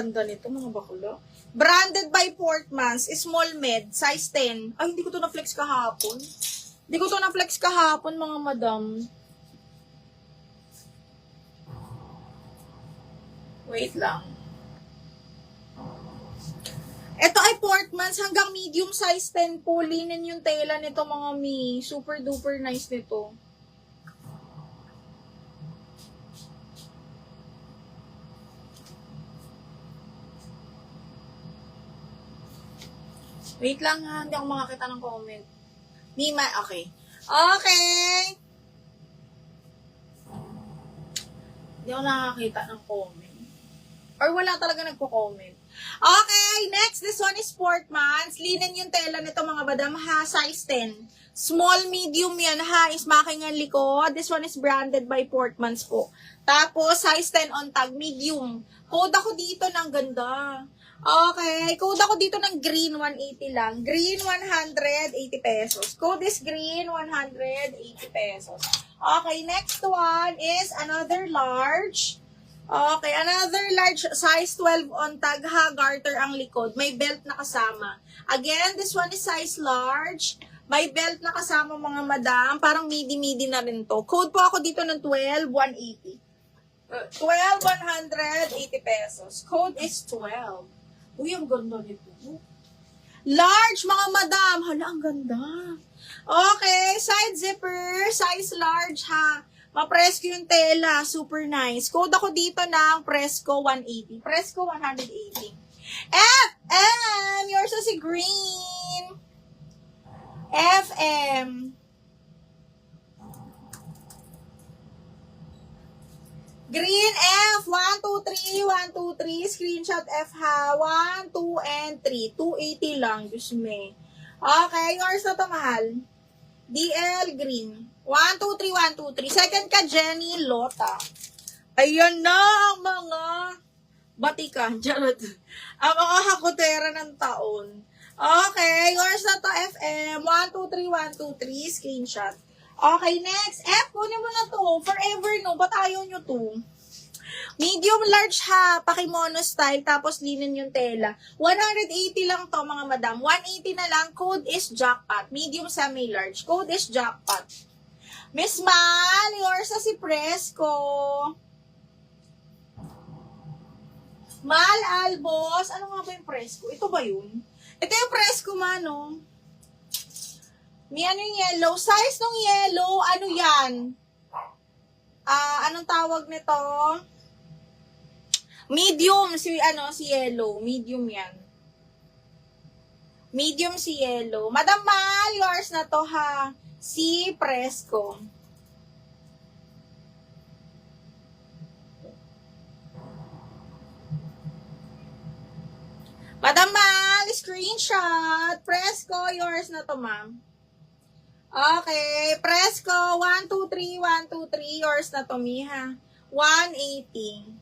ganda nito, mga bakla. Branded by Portmans, small med, size 10. Ay, hindi ko to na-flex kahapon. Hindi ko to na-flex kahapon, mga madam. Wait lang. Ito ay Portmans, hanggang medium size 10 po. Linen yung tela nito, mga mi. Super duper nice nito. Wait lang ha, hindi ako makakita ng comment. Mima, okay. Okay! Hindi ako nakakita ng comment. Or wala talaga nagko-comment. Okay, next. This one is Portmans. Linen yung tela nito, mga madam ha. Size 10. Small, medium yan ha. Is making ang likod. This one is branded by Portmans po. Tapos, size 10 on tag. Medium. Code ako dito ng ganda. Okay, code ako dito ng green, 180 lang. Green, 180 pesos. Code is green, 180 pesos. Okay, next one is another large. Okay, another large, size 12 on tag ha, garter ang likod. May belt na kasama. Again, this one is size large. May belt na kasama, mga madam. Parang midi-midi na rin to. Code po ako dito ng 12,180. 12,180 pesos. Code is 12. Uy, ang ganda nito. Large, mga madam. Hala, ang ganda. Okay, side zipper, size large ha. Ma-Presco yung tela, super nice. Code ako dito ng Presco 180. Presco 180. FM, yours is si green. FM. Green F, 1, 2, 3, 1, 2, 3, screenshot F ha, 1, 2, and 3, 280 lang, Diyos me. Okay, yours na to, mahal. DL Green, 1, 2, 3, 1, 2, 3, second ka, Jenny Lota. Ayan na ang mga batikan, charot. Ang mga hakotera ng taon. Okay, yours na to, FM, 1, 2, 3, 1, 2, 3, screenshot. Okay, next. F, kunin mo na to. Forever, no? Ba't ayaw nyo to? Medium large ha. Pakimono style. Tapos linen yung tela. 180 lang to, mga madam. 180 na lang. Code is jackpot. Medium semi-large. Code is jackpot. Miss Mal, yours na si Presco. Mal Albos. Ano nga ba yung Presco? Ito ba yun? Ito yung Presco, mano. May ano yung yellow? Size ng yellow, ano yan? Anong tawag nito? Medium, si yellow. Medium yan. Medium si yellow. Madam Mal, yours na to ha. Si Presco. Madam Mal, screenshot. Presco, yours na to, ma'am. Okay, Presco, 1, 2, 3, 1, 2, 3, yours na to, Miha. 180.